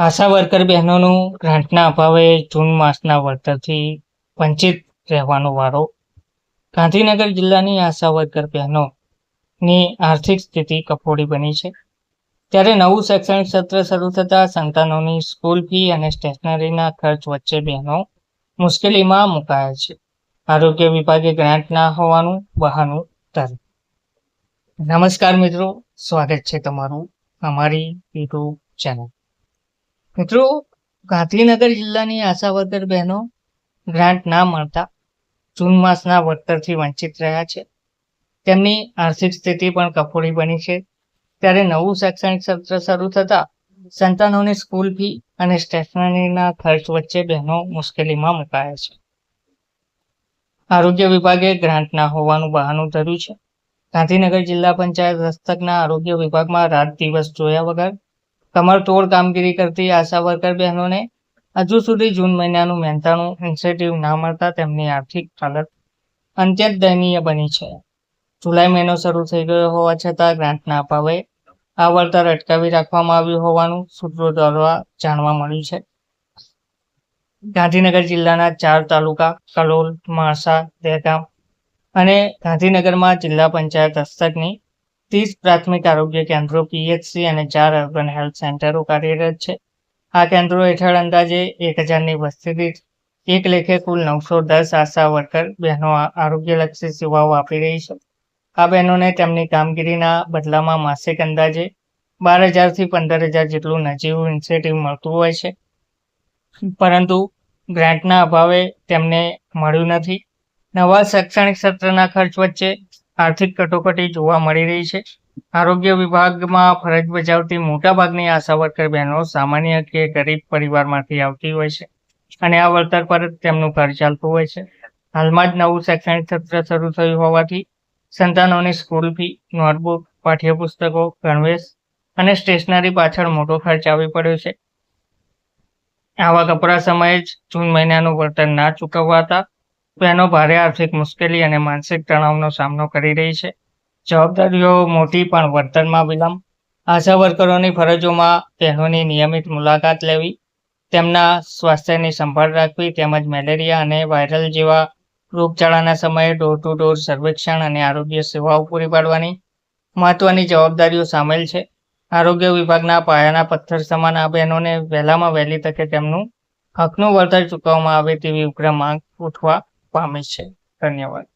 આશા worker બહેનોનું ગ્રાન્ટના અભાવે જૂન માસના વળતરથી વંચિત રહેવાનો વારો. ગાંધીનગર જિલ્લાની આશા વર્કર બહેનોની આર્થિક સ્થિતિ કફોડી બની છે. ત્યારે નવું શૈક્ષણિક સત્ર શરૂ થતાં સંતાનોની સ્કૂલ ફી અને સ્ટેશનરીના ખર્ચ વચ્ચે બહેનો મુશ્કેલીમાં મુકાયા છે. આરોગ્ય વિભાગે ગ્રાન્ટ ના હોવાનું બહાનું ધર્યું. નમસ્કાર મિત્રો, સ્વાગત છે તમારું અમારી યુટ્યુબ ચેનલ. મિત્રો, ગાંધીનગર જિલ્લાની આશા વર્કર બહેનો ગ્રાન્ટ ના મળતા જૂન માસના વળતરથી વંચિત રહ્યા છે. તેમની આર્થિક સ્થિતિ પણ કફોડી બની છે. ત્યારે નવું શૈક્ષણિક સત્ર શરૂ થતાં સંતાનોની સ્કૂલ ફી અને સ્ટેશનરીના ખર્ચ વચ્ચે બહેનો મુશ્કેલીમાં મુકાયા છે. આરોગ્ય વિભાગે ગ્રાન્ટ ના હોવાનું બહાનું ધર્યું છે. ગાંધીનગર જિલ્લા પંચાયત હસ્તકના આરોગ્ય વિભાગમાં રાત દિવસ જોયા વગર કમરતોડ કામગીરી કરતી આશા વર્કર બહેનોને હજુ સુધી જૂન મહિનાનું મહેનતાણું ઇન્સેન્ટિવ ના મળતા તેમની આર્થિક હાલત અત્યંત દયનીય બની છે. જુલાઈ મહિનો શરૂ થઈ ગયો હોવા છતાં ગ્રાન્ટના અભાવે આ વળતર અટકાવી રાખવામાં આવ્યું હોવાનું સૂત્રો દ્વારા જાણવા મળ્યું છે. ગાંધીનગર જિલ્લાના 4 તાલુકા કલોલ, માણસા, દહેગામ અને ગાંધીનગરમાં જિલ્લા પંચાયત હસ્તકની 30 પ્રાથમિક આરોગ્ય કેન્દ્રો, પીએચસી અને 4 અર્બન હેલ્થ સેન્ટરો કાર્યરત છે. આ કેન્દ્રો હેઠળ અંદાજે 1000ની વસ્તી દીઠ એક લેખે કુલ 910 આશા વર્કર બહેનો આરોગ્યલક્ષી સેવાઓ આપી રહી છે. આ બહેનોને તેમની કામગીરીના બદલામાં માસિક અંદાજે 12,000 થી 15,000 જેટલું નજીવું ઇન્સેન્ટિવ મળતું હોય છે, પરંતુ ગ્રાન્ટના અભાવે તેમને મળ્યું નથી. નવા શૈક્ષણિક સત્રના ખર્ચ વચ્ચે આર્થિક કટોકટી જોવા મળી રહી છે. આરોગ્ય વિભાગમાં ફરજ બજાવતી મોટાભાગની આશા વર્કર બહેનો સામાન્ય કે ગરીબ પરિવારમાંથી આવતી હોય છે અને આ વળતર પર તેમનું ઘર ચાલતું હોય છે. હાલમાં જ નવું શૈક્ષણિક સત્ર શરૂ થયું હોવાથી સંતાનોની સ્કૂલ ફી, નોટબુક, પાઠ્યપુસ્તકો, ગણવેશ અને સ્ટેશનરી પાછળ મોટો ખર્ચ આવી પડ્યો છે. આવા કપરા સમયે જ જૂન મહિનાનું વળતર ના ચૂકવવાતા બહેનો ભારે આર્થિક મુશ્કેલી અને માનસિક તણાવનો સામનો કરી રહી છે. જવાબદારીઓ મોટી પણ વળતરમાં વિલંબ. આશા વર્કરોની ફરજોમાં બહેનોની નિયમિત મુલાકાત લેવી, તેમના સ્વાસ્થ્યની સંભાળ રાખવી તેમજ મેલેરિયા અને વાયરલ જેવા રોગચાળાના સમયે ડોર ટુ ડોર સર્વેક્ષણ અને આરોગ્ય સેવાઓ પૂરી પાડવાની મહત્વની જવાબદારીઓ સામેલ છે. આરોગ્ય વિભાગના પાયાના પથ્થર સમાન આ બહેનોને વહેલામાં વહેલી તકે તેમનું હકનું વળતર ચૂકવવામાં આવે તેવી ઉગ્ર માંગ ઉઠવા પામી છે. ધન્યવાદ.